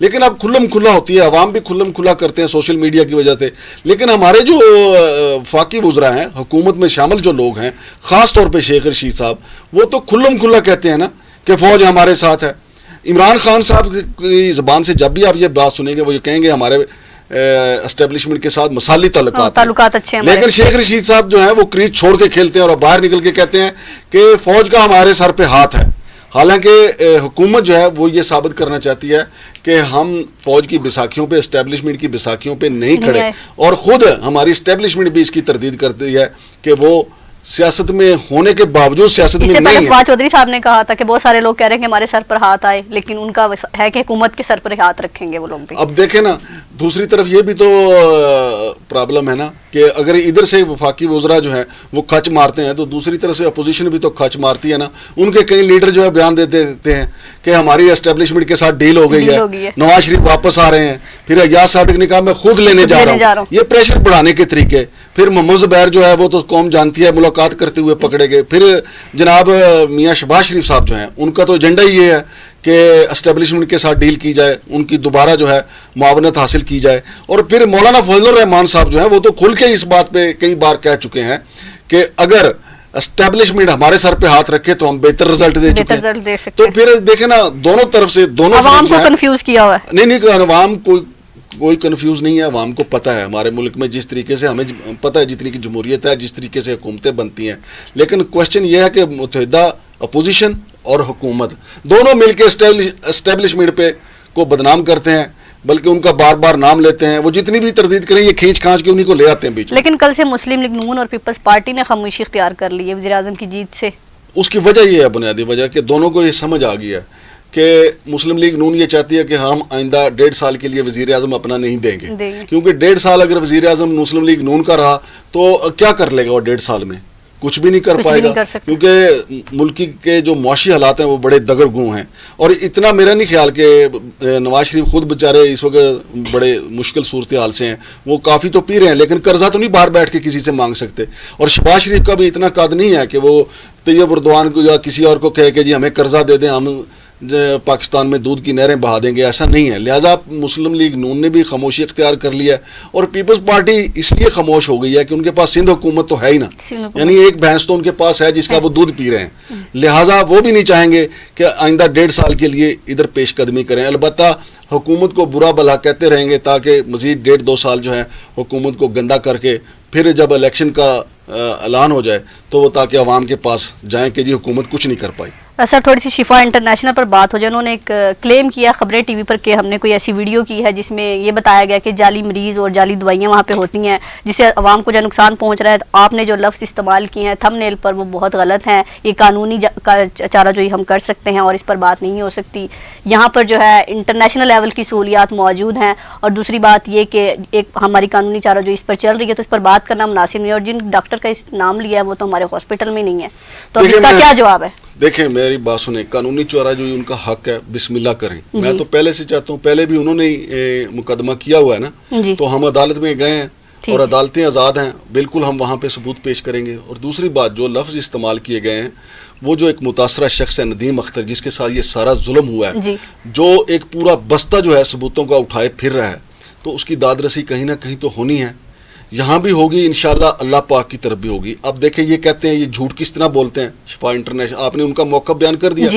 لیکن اب کھلم کھلا ہوتی ہے, عوام بھی کھلم کھلا کرتے ہیں سوشل میڈیا کی وجہ سے. لیکن ہمارے جو وفاقی وزراء ہیں, حکومت میں شامل جو لوگ ہیں, خاص طور پہ شیخ رشید صاحب, وہ تو کھلم کھلا کہتے ہیں نا کہ فوج ہمارے ساتھ ہے. عمران خان صاحب کی زبان سے جب بھی آپ یہ بات سنیں گے وہ یہ کہیں گے ہمارے اسٹیبلشمنٹ کے ساتھ مثالی تعلقات اچھے ہیں. لیکن شیخ رشید صاحب جو ہیں وہ کریز چھوڑ کے کھیلتے ہیں اور باہر نکل کے کہتے ہیں کہ فوج کا ہمارے سر پہ ہاتھ ہے. حالانکہ حکومت جو ہے وہ یہ ثابت کرنا چاہتی ہے کہ ہم فوج کی بیساکھیوں پہ, اسٹیبلشمنٹ کی بیساکھیوں پہ نہیں کھڑے, اور خود ہماری اسٹیبلشمنٹ بھی اس کی تردید کرتی ہے کہ وہ سیاست میں ہونے کے باوجود سیاست میں نہیں ہے. فواد چودھری صاحب نے کہا تھا کہ بہت سارے لوگ کہہ رہے ہیں کہ ہمارے سر پر ہاتھ آئے, لیکن ان کا ہے کہ حکومت کے سر پر ہاتھ رکھیں گے وہ لوگ بھی. اب دیکھیں نا, دوسری طرف یہ بھی تو پرابلم ہے نا کہ اگر ادھر سے وفاقی وزراء جو ہیں وہ کھچ مارتے ہیں تو دوسری طرف سے اپوزیشن بھی تو کھچ مارتی ہے نا. ان کے کئی لیڈر جو ہے بیان دیتے ہیں کہ ہماری اسٹیبلشمنٹ کے ساتھ ڈیل ہو گئی ہے, نواز شریف واپس آ رہے ہیں, پھر ایاز صادق نے کہا میں خود لینے جا رہا ہوں. یہ پریشر بڑھانے کے طریقے. پھر محمد زبیر جو ہے وہ تو قوم جانتی ہے, ملاقات کرتے ہوئے پکڑے گئے. پھر جناب میاں شہباز شریف صاحب جو ہیں ان کا تو ایجنڈا ہی یہ ہے کہ اسٹیبلشمنٹ کے ساتھ ڈیل کی جائے, ان کی دوبارہ جو ہے معاونت حاصل کی جائے. اور پھر مولانا فضل الرحمان صاحب جو ہیں وہ تو کھل کے اس بات پہ کئی بار کہہ چکے ہیں کہ اگر اسٹیبلشمنٹ ہمارے سر پہ ہاتھ رکھے تو ہم بہتر رزلٹ دے چکے ہیں. تو پھر دیکھیں نا دونوں طرف سے دونوں عوام کو کنفیوز کیا ہوا ہے. نہیں, عوام کوئی کنفیوز نہیں ہے. عوام کو پتہ ہے ہمارے ملک میں جس طریقے سے ہمیں پتہ ہے جتنی کی جمہوریت ہے, جس طریقے سے حکومتیں بنتی ہیں. لیکن کوشچن یہ ہے کہ متحدہ اپوزیشن اور حکومت دونوں مل کے اسٹیبلشمنٹ پہ کو بدنام کرتے ہیں, بلکہ ان کا بار بار نام لیتے ہیں. وہ جتنی بھی تردید کریں یہ کھینچ کھانچ کے انہیں کو لے آتے ہیں بیچ میں. لیکن کل سے مسلم لیگ نون اور پیپلز پارٹی نے خاموشی اختیار کر لی ہے وزیر اعظم کی جیت سے. اس کی وجہ یہ ہے, بنیادی وجہ کہ دونوں کو یہ سمجھ آ گیا ہے کہ مسلم لیگ نون یہ چاہتی ہے کہ ہم آئندہ 1.5 سال کے لیے وزیر اعظم اپنا نہیں دیں گے, کیونکہ 1.5 سال اگر وزیر اعظم مسلم لیگ نون کا رہا تو کیا کر لے گا وہ 1.5 سال میں؟ کچھ بھی نہیں کر پائے گا, کیونکہ ملکی کے جو معاشی حالات ہیں وہ بڑے دگرگوں ہیں. اور اتنا میرا نہیں خیال کہ نواز شریف خود بیچارے اس وقت بڑے مشکل صورتحال سے ہیں, وہ کافی تو پی رہے ہیں لیکن قرضہ تو نہیں باہر بیٹھ کے کسی سے مانگ سکتے. اور شہباز شریف کا بھی اتنا قد نہیں ہے کہ وہ طیب اردوان کو یا کسی اور کو کہے کہ جی ہمیں قرضہ دے دیں, ہم پاکستان میں دودھ کی نہریں بہا دیں گے, ایسا نہیں ہے. لہٰذا مسلم لیگ نون نے بھی خاموشی اختیار کر لیا ہے, اور پیپلز پارٹی اس لیے خاموش ہو گئی ہے کہ ان کے پاس سندھ حکومت تو ہے ہی نا, یعنی ایک بھینس تو ان کے پاس ہے جس کا وہ دودھ پی رہے ہیں. لہٰذا وہ بھی نہیں چاہیں گے کہ آئندہ 1.5 سال کے لیے ادھر پیش قدمی کریں. البتہ حکومت کو برا بھلا کہتے رہیں گے تاکہ مزید 1.5-2 سال جو ہے حکومت کو گندا کر کے پھر جب الیکشن کا اعلان ہو جائے تو وہ تاکہ عوام کے پاس جائیں کہ جی حکومت کچھ نہیں کر پائی. سر تھوڑی سی شفا انٹرنیشنل پر بات ہو جائے. انہوں نے ایک کلیم کیا خبریں ٹی وی پر کہ ہم نے کوئی ایسی ویڈیو کی ہے جس میں یہ بتایا گیا کہ جعلی مریض اور جعلی دوائیاں وہاں پہ ہوتی ہیں جس سے عوام کو جو نقصان پہنچ رہا ہے. آپ نے جو لفظ استعمال کیے ہیں تھم نیل پر وہ بہت غلط ہیں. یہ قانونی چارہ جوئی ہم کر سکتے ہیں اور اس پر بات نہیں ہو سکتی. یہاں پر جو ہے انٹرنیشنل لیول کی سہولیات موجود ہیں, اور دوسری بات یہ کہ ایک ہماری قانونی چارہ جوئی اس پر چل رہی ہے تو اس پر بات کرنا مناسب نہیں ہے. اور جن ڈاکٹر کا نام لیا ہے وہ تو ہمارے ہاسپٹل میں نہیں ہے, تو اس کا کیا جواب ہے؟ دیکھیں میری بات سنیں, قانونی چارہ جوئی ان کا حق ہے, بسم اللہ کریں. میں تو پہلے سے چاہتا ہوں, پہلے بھی انہوں نے مقدمہ کیا ہوا ہے نا, تو ہم عدالت میں گئے ہیں اور عدالتیں آزاد ہیں, بالکل ہم وہاں پہ ثبوت پیش کریں گے. اور دوسری بات جو لفظ استعمال کیے گئے ہیں وہ جو ایک متاثرہ شخص ہے ندیم اختر جس کے ساتھ یہ سارا ظلم ہوا ہے, جو ایک پورا بستہ جو ہے ثبوتوں کا اٹھائے پھر رہا ہے, تو اس کی داد رسی کہیں نہ کہیں تو ہونی ہے. یہاں بھی ہوگی انشاءاللہ, اللہ پاک کی طرف بھی ہوگی. اب دیکھیں یہ کہتے ہیں یہ جھوٹ کس طرح بولتے ہیں شفا انٹرنیشنل, آپ نے ان کا موقف بیان کر دیا.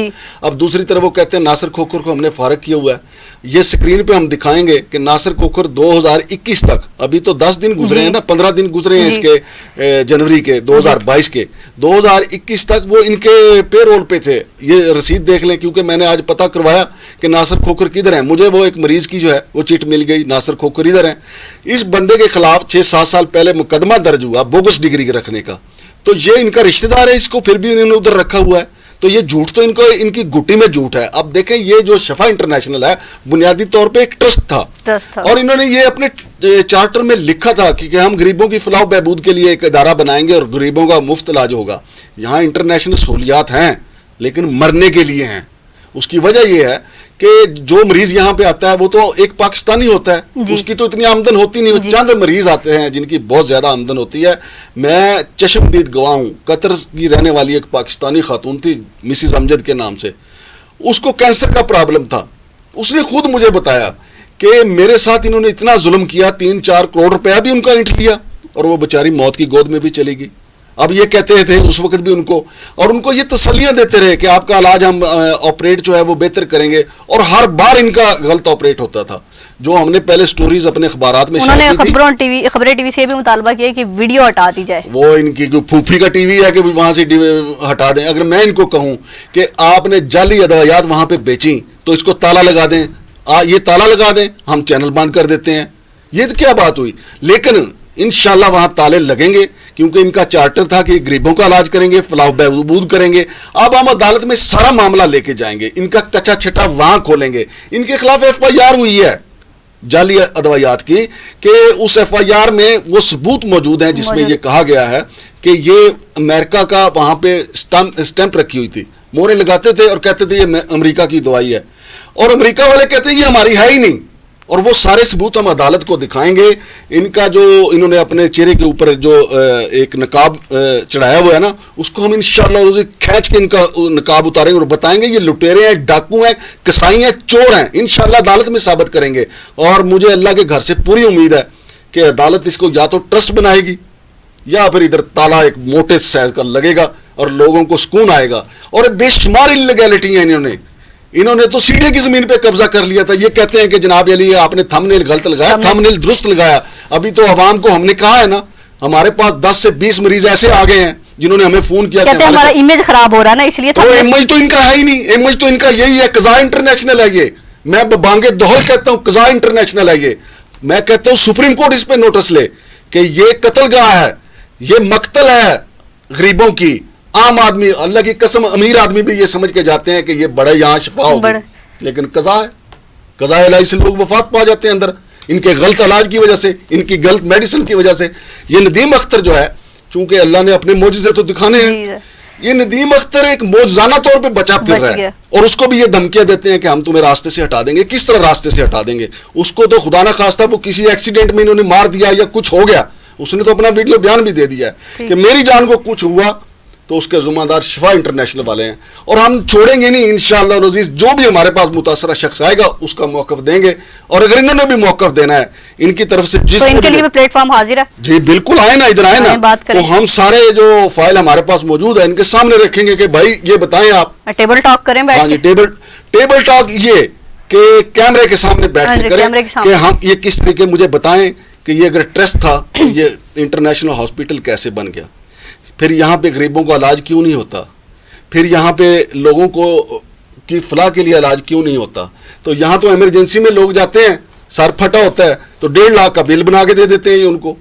اب دوسری طرف وہ کہتے ہیں ناصر کھوکھر کو ہم نے فارغ کیا ہوا ہے. یہ سکرین پہ ہم دکھائیں گے کہ ناصر کھوکھر 2021 تک, ابھی تو 10 دن گزرے ہیں نا, 15 دن گزرے ہیں اس کے جنوری کے 2022 کے, 2021 تک وہ ان کے پے رول پہ تھے. یہ رسید دیکھ لیں, کیونکہ میں نے آج پتہ کروایا کہ ناصر کھوکھر کدھر ہیں. مجھے وہ ایک مریض کی جو ہے وہ چٹ مل گئی, ناصر کھوکھر ادھر ہیں. اس بندے کے خلاف 6-7 سال پہلے مقدمہ درج ہوا بوگس ڈگری رکھنے کا, تو یہ ان کا رشتہ دار ہے, اس کو پھر بھی انہوں نے ادھر رکھا ہوا ہے. تو یہ جھوٹ تو ان کی گٹی میں جھوٹ ہے. اب دیکھیں یہ جو شفا انٹرنیشنل ہے بنیادی طور پہ ایک ٹرسٹ تھا, اور انہوں نے یہ اپنے چارٹر میں لکھا تھا کہ ہم غریبوں کی فلاح و بہبود کے لیے ایک ادارہ بنائیں گے اور غریبوں کا مفت علاج ہوگا. یہاں انٹرنیشنل سہولیات ہیں لیکن مرنے کے لیے ہیں. اس کی وجہ یہ ہے کہ جو مریض یہاں پہ آتا ہے وہ تو ایک پاکستانی ہوتا ہے, اس کی تو اتنی آمدن ہوتی نہیں. چند مریض آتے ہیں جن کی بہت زیادہ آمدن ہوتی ہے. میں چشمدید گواہ ہوں, قطر کی رہنے والی ایک پاکستانی خاتون تھی مسز امجد کے نام سے, اس کو کینسر کا پرابلم تھا. اس نے خود مجھے بتایا کہ میرے ساتھ انہوں نے اتنا ظلم کیا, 3-4 کروڑ روپیہ بھی ان کا اینٹھ لیا اور وہ بیچاری موت کی گود میں بھی چلی گئی. اب یہ کہتے تھے اس وقت بھی ان کو, اور ان کو یہ تسلیاں دیتے رہے کہ آپ کا علاج ہم آپریٹ جو ہے وہ بہتر کریں گے, اور ہر بار ان کا غلط آپریٹ ہوتا تھا. جو ہم نے پہلے سٹوریز اپنے اخبارات میں انہوں نے خبریں ٹی وی سے بھی مطالبہ کیا کہ ویڈیو ہٹا دی جائے. وہ ان کی پھوپھی کا ٹی وی ہے کہ وہاں سے ہٹا دیں. اگر میں ان کو کہوں کہ آپ نے جعلی ادویات وہاں پہ بیچیں تو اس کو تالا لگا دیں, یہ تالا لگا دیں, ہم چینل بند کر دیتے ہیں. یہ کیا بات ہوئی؟ لیکن انشاءاللہ وہاں تالے لگیں گے کیونکہ ان کا چارٹر تھا کہ غریبوں کا علاج کریں گے, فلاح و بہبود کریں گے. اب ہم عدالت میں سارا معاملہ لے کے جائیں گے, ان کا کچا چھٹا وہاں کھولیں گے. ان کے خلاف FIR ہوئی ہے جعلی ادویات کی کہ اس FIR میں وہ ثبوت موجود ہیں جس میں یہ کہا گیا ہے کہ یہ امریکہ کا وہاں پہ سٹیمپ رکھی ہوئی تھی, مورے لگاتے تھے اور کہتے تھے یہ امریکہ کی دوائی ہے, اور امریکہ والے کہتے ہیں یہ ہماری ہے ہی نہیں. اور وہ سارے ثبوت ہم عدالت کو دکھائیں گے. ان کا جو انہوں نے اپنے چہرے کے اوپر جو ایک نقاب چڑھایا ہوا ہے نا, اس کو ہم انشاءاللہ کھینچ کے ان کا نقاب اتاریں گے اور بتائیں گے یہ لٹیرے ہیں, ڈاکو ہیں, کسائی ہیں, چور ہیں. انشاءاللہ عدالت میں ثابت کریں گے. اور مجھے اللہ کے گھر سے پوری امید ہے کہ عدالت اس کو یا تو ٹرسٹ بنائے گی یا پھر ادھر تالا ایک موٹے سائز کا لگے گا اور لوگوں کو سکون آئے گا. اور بے شمار انلیگیلٹی ہیں انہوں نے تو سیڑھی کی زمین پہ قبضہ کر لیا تھا. یہ کہتے ہیں کہ جناب علی آپ نے تھم نیل غلط لگایا, تھم نیل درست لگایا. ابھی تو عوام کو ہم نے کہا ہے نا, ہمارے پاس 10 سے 20 مریض ایسے آ گئے ہیں جنہوں نے ہمیں فون کیا کہ ہمارا امیج خراب ہو رہا ہے نا, اس لیے تو امیج تو ان کا ہے ہی نہیں. امیج تو ان کا یہی ہے, قضاء انٹرنیشنل ہے. یہ میں بانگے دہل کہتا ہوں, قضاء انٹرنیشنل ہے. یہ میں کہتا ہوں سپریم کورٹ اس پہ نوٹس لے کہ یہ قتل گاہ ہے, یہ مقتل ہے غریبوں کی. عام آدمی, اللہ کی قسم امیر آدمی بھی یہ سمجھ کے جاتے ہیں کہ یہ بڑے یہاں شفا ہوگی, لیکن قضا ہے. قضاء الہی سے لوگ وفات پا جاتے ہیں اندر, ان کے غلط علاج کی وجہ سے, ان کی غلط میڈیسن کی وجہ سے. یہ ندیم اختر جو ہے, چونکہ اللہ نے اپنے معجزے تو دکھانے ہیں, یہ ندیم اختر ایک معجزانہ طور پہ بچا پھر رہا ہے, اور اس کو بھی یہ دھمکیاں دیتے ہیں کہ ہم تمہیں راستے سے ہٹا دیں گے. کس طرح راستے سے ہٹا دیں گے؟ اس کو تو خدا نہ خواستہ وہ کسی ایکسیڈنٹ میں انہوں نے مار دیا یا کچھ ہو گیا, اس نے تو اپنا ویڈیو بیان بھی دے دیا ہے کہ میری جان کو کچھ ہوا تو اس کے ذمہ دار شفا انٹرنیشنل والے ہیں. اور ہم چھوڑیں گے نہیں انشاءاللہ العزیز. جو بھی ہمارے پاس متاثرہ شخص آئے گا اس کا موقف دیں گے, اور اگر انہوں نے بھی موقف دینا ہے ان کی طرف سے جس تو ان کے لیے پلیٹ فارم حاضر ہے. جی بالکل, آئے نا, ادھر آئے نا, تو ہم سارے جو فائل ہمارے پاس موجود ہے ان کے سامنے رکھیں گے کہ بھائی یہ بتائیں آپ, ٹیبل ٹاک کریں. ہاں جی, ٹیبل ٹاک یہ کہ کیمرے کے سامنے بیٹھ کے کریں کہ ہم یہ کس طریقے مجھے بتائیں کہ یہ اگر ٹرسٹ تھا تو یہ انٹرنیشنل ہاسپٹل کیسے بن گیا, پھر یہاں پہ غریبوں کا علاج کیوں نہیں ہوتا, پھر یہاں پہ لوگوں کو کی فلاح کے لیے علاج کیوں نہیں ہوتا. تو یہاں تو ایمرجنسی میں لوگ جاتے ہیں, سر پھٹا ہوتا ہے تو 1.5 لاکھ کا بل بنا کے دے دیتے ہیں ان کو.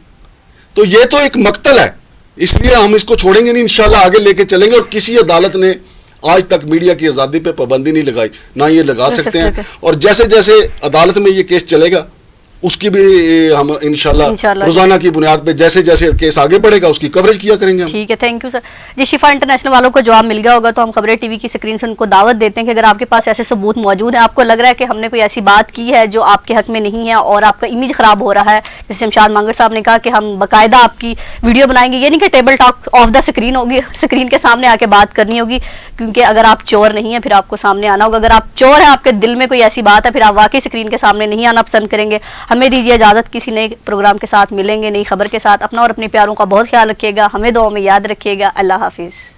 تو یہ تو ایک مقتل ہے, اس لیے ہم اس کو چھوڑیں گے نہیں, انشاءاللہ آگے لے کے چلیں گے. اور کسی عدالت نے آج تک میڈیا کی آزادی پہ پابندی نہیں لگائی, نہ یہ لگا سکتے ہیں. اور جیسے جیسے عدالت میں یہ کیس چلے گا اس کی بھی ہم انشاءاللہ روزانہ کی بنیاد پہ جیسے جیسے کیس آگے بڑھے گا اس کی کوریج کیا کریں گے ہم. ٹھیک ہے, تھینک یو سر. جی, شفا انٹرنیشنل والوں کو جواب مل گیا ہوگا, تو ہم خبریں ٹی وی کی سکرین سے ان کو دعوت دیتے ہیں کہ اگر آپ کے پاس ایسے ثبوت موجود ہیں, آپ کو لگ رہا ہے کہ ہم نے کوئی ایسی بات کی ہے جو آپ کے حق میں نہیں ہے اور آپ کا امیج خراب ہو رہا ہے, جیسے شمشاد مانگر صاحب نے کہا کہ ہم باقاعدہ آپ کی ویڈیو بنائیں گے. یہ نہیں کہ table talk of the screen ہوگی, سکرین کے سامنے آ کے بات کرنی ہوگی, کیونکہ اگر آپ چور نہیں ہیں پھر آپ کو سامنے آنا ہوگا. اگر آپ چور ہیں, آپ کے دل میں کوئی ایسی بات ہے, پھر آپ واقعی سکرین کے سامنے نہیں آنا پسند کریں گے. ہمیں دیجیے اجازت, کسی نئے پروگرام کے ساتھ ملیں گے, نئی خبر کے ساتھ. اپنا اور اپنے پیاروں کا بہت خیال رکھیے گا, ہمیں دعاؤں میں یاد رکھیے گا. اللہ حافظ.